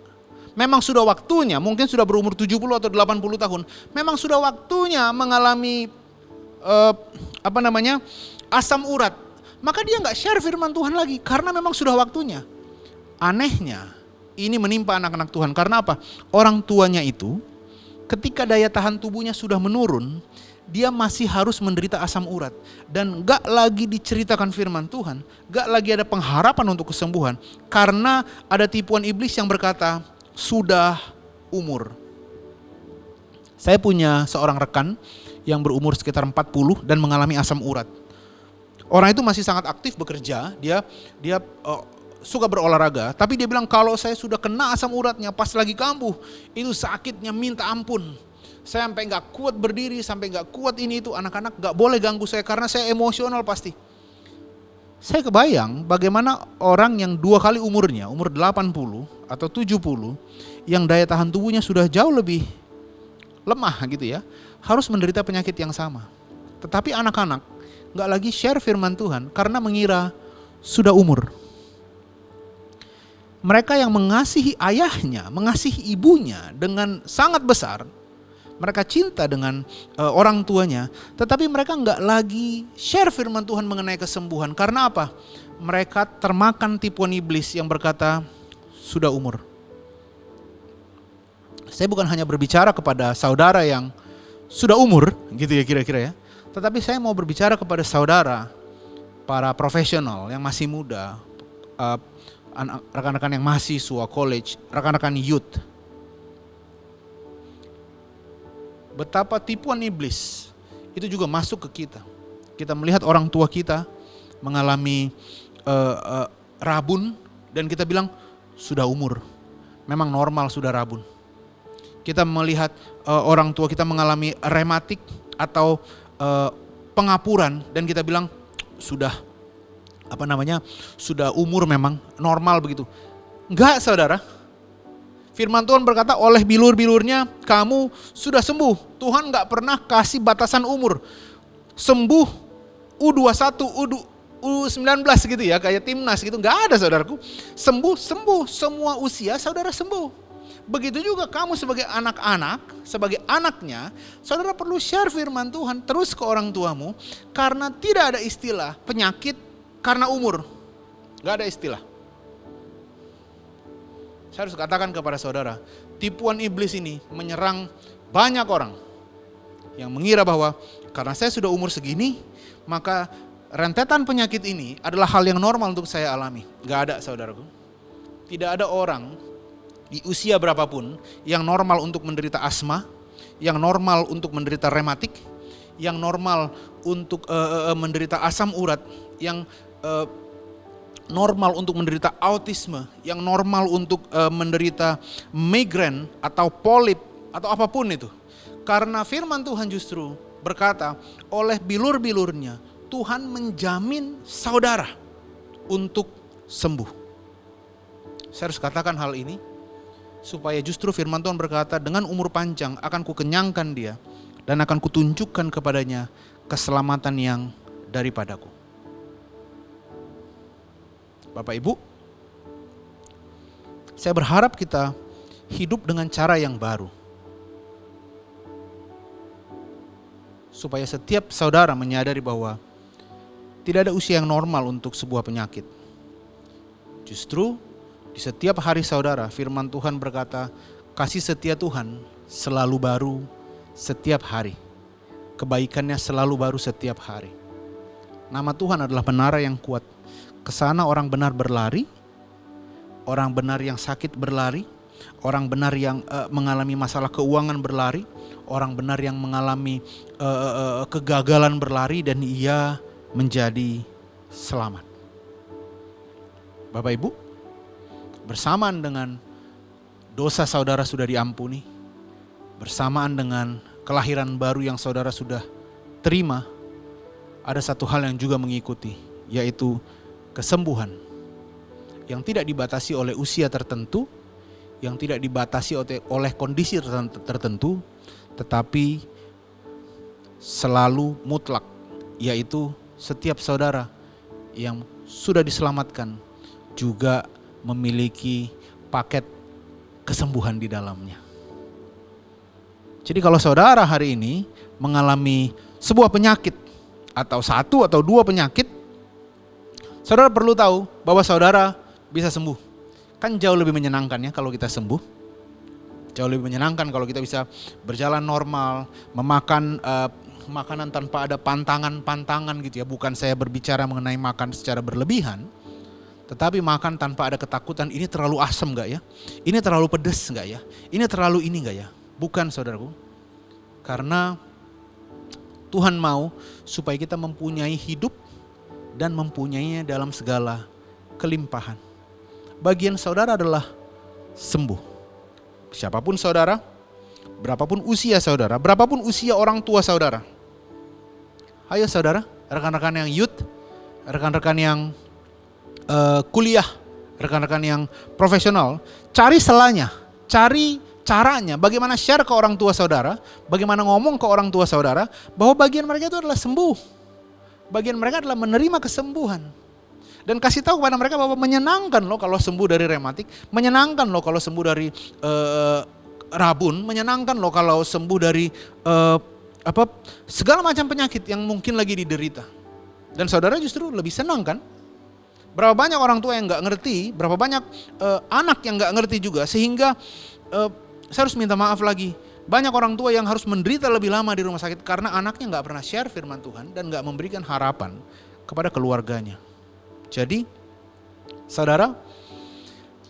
memang sudah waktunya, mungkin sudah berumur 70 atau 80 tahun, memang sudah waktunya mengalami asam urat, maka dia nggak share firman Tuhan lagi karena memang sudah waktunya. Anehnya ini menimpa anak-anak Tuhan karena apa? Orang tuanya itu ketika daya tahan tubuhnya sudah menurun, dia masih harus menderita asam urat dan gak lagi diceritakan firman Tuhan, gak lagi ada pengharapan untuk kesembuhan karena ada tipuan iblis yang berkata sudah umur. Saya punya seorang rekan yang berumur sekitar 40 dan mengalami asam urat. Orang itu masih sangat aktif bekerja, dia suka berolahraga, tapi dia bilang kalau saya sudah kena asam uratnya pas lagi kambuh, itu sakitnya minta ampun. Saya sampai gak kuat berdiri, sampai gak kuat ini itu, anak-anak gak boleh ganggu saya karena saya emosional pasti. Saya kebayang bagaimana orang yang 2 kali umurnya, umur 80 atau 70, yang daya tahan tubuhnya sudah jauh lebih lemah gitu ya, harus menderita penyakit yang sama. Tetapi anak-anak gak lagi share firman Tuhan karena mengira sudah umur. Mereka yang mengasihi ayahnya, mengasihi ibunya dengan sangat besar, mereka cinta dengan orang tuanya, tetapi mereka nggak lagi share firman Tuhan mengenai kesembuhan. Karena apa? Mereka termakan tipuan iblis yang berkata, sudah umur. Saya bukan hanya berbicara kepada saudara yang sudah umur, gitu ya kira-kira ya. Tetapi saya mau berbicara kepada saudara, para profesional yang masih muda, rekan-rekan yang mahasiswa, college, rekan-rekan youth. Betapa tipuan iblis itu juga masuk ke kita. Kita melihat orang tua kita mengalami rabun dan kita bilang sudah umur, memang normal sudah rabun. Kita melihat orang tua kita mengalami rematik atau pengapuran dan kita bilang sudah sudah umur memang normal begitu. Enggak saudara. Firman Tuhan berkata oleh bilur-bilurnya kamu sudah sembuh. Tuhan gak pernah kasih batasan umur. Sembuh U21, U19 gitu ya, kayak timnas gitu. Gak ada saudaraku. Sembuh, semua usia saudara sembuh. Begitu juga kamu sebagai anak-anak, sebagai anaknya, saudara perlu share firman Tuhan terus ke orang tuamu. Karena tidak ada istilah penyakit karena umur. Gak ada istilah. Saya harus katakan kepada saudara, tipuan iblis ini menyerang banyak orang yang mengira bahwa karena saya sudah umur segini, maka rentetan penyakit ini adalah hal yang normal untuk saya alami. Gak ada saudaraku. Tidak ada orang di usia berapapun yang normal untuk menderita asma, yang normal untuk menderita rematik, yang normal untuk menderita asam urat, yang normal untuk menderita autisme, yang normal untuk menderita migrain atau polip atau apapun itu. Karena firman Tuhan justru berkata, oleh bilur-bilurnya Tuhan menjamin saudara untuk sembuh. Saya harus katakan hal ini supaya justru firman Tuhan berkata, dengan umur panjang akan kukenyangkan dia dan akan kutunjukkan kepadanya keselamatan yang daripadaku. Bapak Ibu, saya berharap kita hidup dengan cara yang baru. Supaya setiap saudara menyadari bahwa tidak ada usia yang normal untuk sebuah penyakit. Justru di setiap hari saudara, firman Tuhan berkata, kasih setia Tuhan selalu baru setiap hari. Kebaikannya selalu baru setiap hari. Nama Tuhan adalah menara yang kuat. Kesana orang benar berlari, orang benar yang sakit berlari, orang benar yang mengalami masalah keuangan berlari, orang benar yang mengalami kegagalan berlari dan ia menjadi selamat. Bapak Ibu, bersamaan dengan dosa saudara sudah diampuni, bersamaan dengan kelahiran baru yang saudara sudah terima, ada satu hal yang juga mengikuti, yaitu kesembuhan yang tidak dibatasi oleh usia tertentu, yang tidak dibatasi oleh kondisi tertentu, tetapi selalu mutlak, yaitu setiap saudara yang sudah diselamatkan juga memiliki paket kesembuhan di dalamnya. Jadi kalau saudara hari ini mengalami sebuah penyakit atau satu atau dua penyakit, saudara perlu tahu bahwa saudara bisa sembuh. Kan jauh lebih menyenangkan ya kalau kita sembuh. Jauh lebih menyenangkan kalau kita bisa berjalan normal, memakan makanan tanpa ada pantangan gitu ya. Bukan saya berbicara mengenai makan secara berlebihan, tetapi makan tanpa ada ketakutan, ini terlalu asam gak ya? Ini terlalu pedas gak ya? Ini terlalu ini gak ya? Bukan saudaraku. Karena Tuhan mau supaya kita mempunyai hidup dan mempunyainya dalam segala kelimpahan. Bagian saudara adalah sembuh. Siapapun saudara, berapapun usia saudara, berapapun usia orang tua saudara. Ayo saudara, rekan-rekan yang youth, rekan-rekan yang kuliah, rekan-rekan yang profesional, cari selanya, cari caranya, bagaimana share ke orang tua saudara, bagaimana ngomong ke orang tua saudara, bahwa bagian mereka itu adalah sembuh. Bagian mereka adalah menerima kesembuhan. Dan kasih tahu kepada mereka bahwa menyenangkan loh kalau sembuh dari rematik, menyenangkan loh kalau sembuh dari rabun, menyenangkan loh kalau sembuh dari segala macam penyakit yang mungkin lagi diderita. Dan saudara justru lebih senang kan? Berapa banyak orang tua yang nggak ngerti, berapa banyak anak yang nggak ngerti juga, sehingga saya harus minta maaf lagi. Banyak orang tua yang harus menderita lebih lama di rumah sakit karena anaknya nggak pernah share firman Tuhan dan nggak memberikan harapan kepada keluarganya. Jadi, saudara,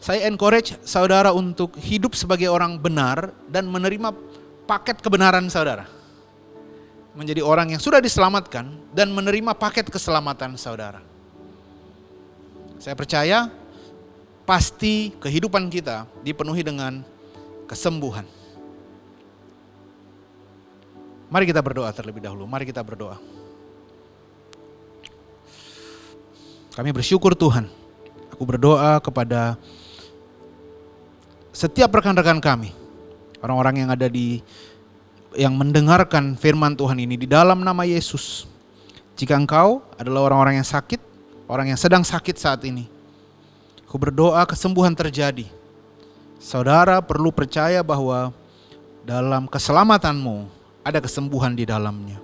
saya encourage saudara untuk hidup sebagai orang benar dan menerima paket kebenaran saudara. Menjadi orang yang sudah diselamatkan dan menerima paket keselamatan saudara. Saya percaya pasti kehidupan kita dipenuhi dengan kesembuhan. Mari kita berdoa terlebih dahulu, mari kita berdoa. Kami bersyukur Tuhan, aku berdoa kepada setiap rekan-rekan kami, orang-orang yang ada yang mendengarkan firman Tuhan ini di dalam nama Yesus. Jika engkau adalah orang-orang yang sakit, orang yang sedang sakit saat ini, aku berdoa kesembuhan terjadi. Saudara perlu percaya bahwa dalam keselamatanmu ada kesembuhan di dalamnya.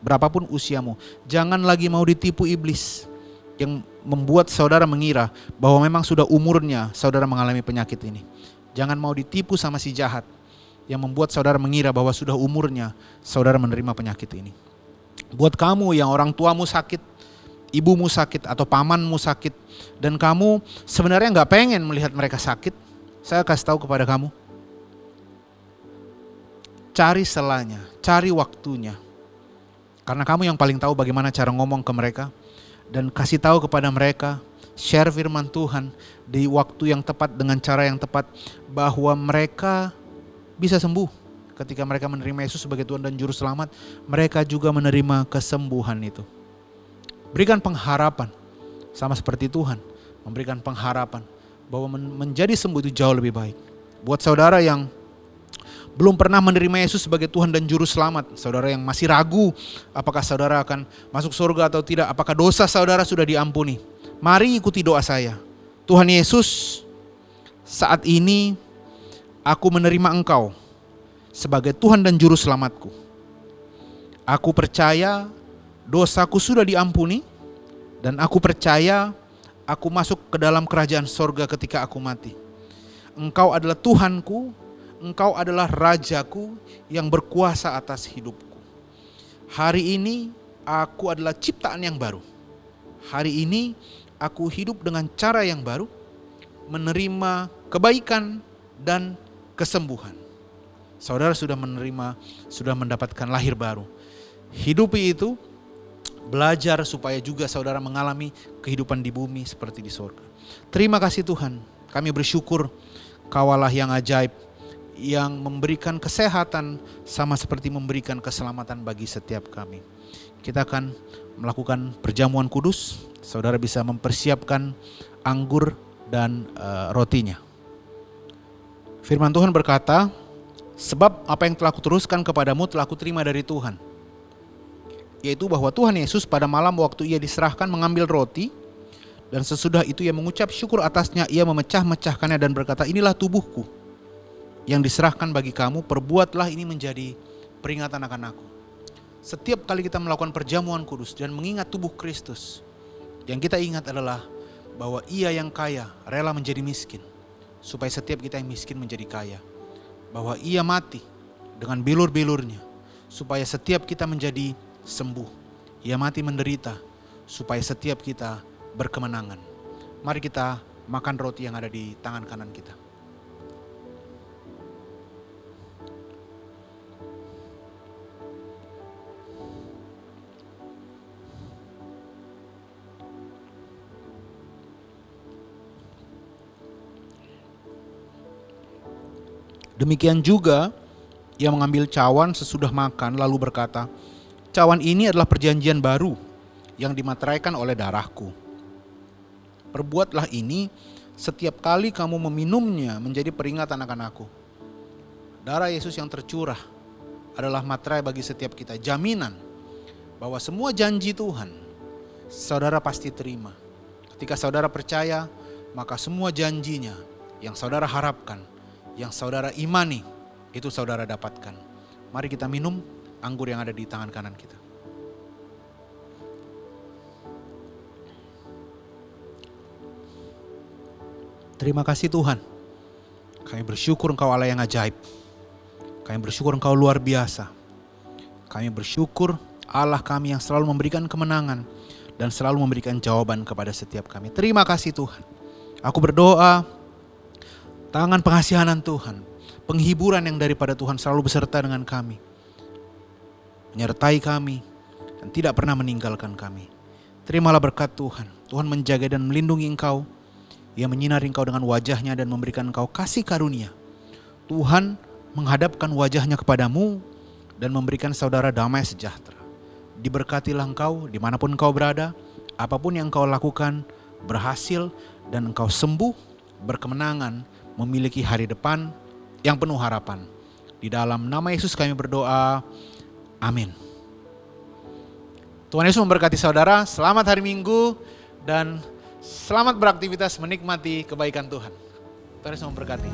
Berapapun usiamu, jangan lagi mau ditipu iblis yang membuat saudara mengira bahwa memang sudah umurnya saudara mengalami penyakit ini. Jangan mau ditipu sama si jahat yang membuat saudara mengira bahwa sudah umurnya saudara menerima penyakit ini. Buat kamu yang orang tuamu sakit, ibumu sakit atau pamanmu sakit, dan kamu sebenarnya gak pengen melihat mereka sakit, saya kasih tahu kepada kamu, cari selanya, cari waktunya. Karena kamu yang paling tahu bagaimana cara ngomong ke mereka. Dan kasih tahu kepada mereka, share firman Tuhan di waktu yang tepat dengan cara yang tepat, bahwa mereka bisa sembuh. Ketika mereka menerima Yesus sebagai Tuhan dan Juru Selamat, mereka juga menerima kesembuhan itu. Berikan pengharapan, sama seperti Tuhan memberikan pengharapan bahwa menjadi sembuh itu jauh lebih baik. Buat saudara yang belum pernah menerima Yesus sebagai Tuhan dan Juru Selamat, saudara yang masih ragu apakah saudara akan masuk surga atau tidak, apakah dosa saudara sudah diampuni, mari ikuti doa saya. Tuhan Yesus, saat ini aku menerima Engkau sebagai Tuhan dan Juru Selamatku. Aku percaya dosaku sudah diampuni, dan aku percaya aku masuk ke dalam kerajaan sorga ketika aku mati. Engkau adalah Tuhanku, Engkau adalah Rajaku yang berkuasa atas hidupku. Hari ini aku adalah ciptaan yang baru. Hari ini aku hidup dengan cara yang baru, menerima kebaikan dan kesembuhan. Saudara sudah menerima, sudah mendapatkan lahir baru. Hidupi itu, belajar supaya juga saudara mengalami kehidupan di bumi seperti di surga. Terima kasih Tuhan, kami bersyukur Kau Allah yang ajaib, yang memberikan kesehatan sama seperti memberikan keselamatan bagi setiap kami. Kita akan melakukan perjamuan kudus. Saudara bisa mempersiapkan anggur dan rotinya. Firman Tuhan berkata, sebab apa yang telah kuteruskan kepadamu telah kuterima dari Tuhan, yaitu bahwa Tuhan Yesus pada malam waktu ia diserahkan mengambil roti, dan sesudah itu ia mengucap syukur atasnya, ia memecah-mecahkannya dan berkata, inilah tubuhku yang diserahkan bagi kamu, perbuatlah ini menjadi peringatan akan aku. Setiap kali kita melakukan perjamuan kudus dan mengingat tubuh Kristus, yang kita ingat adalah bahwa ia yang kaya rela menjadi miskin, supaya setiap kita yang miskin menjadi kaya. Bahwa ia mati dengan bilur-bilurnya, supaya setiap kita menjadi sembuh. Ia mati menderita, supaya setiap kita berkemenangan. Mari kita makan roti yang ada di tangan kanan kita. Demikian juga ia mengambil cawan sesudah makan lalu berkata, cawan ini adalah perjanjian baru yang dimateraikan oleh darahku. Perbuatlah ini setiap kali kamu meminumnya menjadi peringatan akan aku. Darah Yesus yang tercurah adalah materai bagi setiap kita, jaminan bahwa semua janji Tuhan saudara pasti terima. Ketika saudara percaya, maka semua janjinya yang saudara harapkan, yang saudara imani, itu saudara dapatkan. Mari kita minum anggur yang ada di tangan kanan kita. Terima kasih Tuhan. Kami bersyukur Engkau Allah yang ajaib. Kami bersyukur Engkau luar biasa. Kami bersyukur Allah kami yang selalu memberikan kemenangan dan selalu memberikan jawaban kepada setiap kami. Terima kasih Tuhan. Aku berdoa, tangan pengasihanan Tuhan, penghiburan yang daripada Tuhan selalu beserta dengan kami, menyertai kami dan tidak pernah meninggalkan kami. Terimalah berkat Tuhan. Tuhan menjaga dan melindungi engkau. Ia menyinari engkau dengan wajahnya dan memberikan engkau kasih karunia. Tuhan menghadapkan wajahnya kepadamu dan memberikan saudara damai sejahtera. Diberkatilah engkau dimanapun engkau berada, apapun yang engkau lakukan berhasil dan engkau sembuh, berkemenangan, memiliki hari depan yang penuh harapan. Di dalam nama Yesus kami berdoa, amin. Tuhan Yesus memberkati saudara, selamat hari Minggu dan selamat beraktivitas menikmati kebaikan Tuhan. Tuhan Yesus memberkati.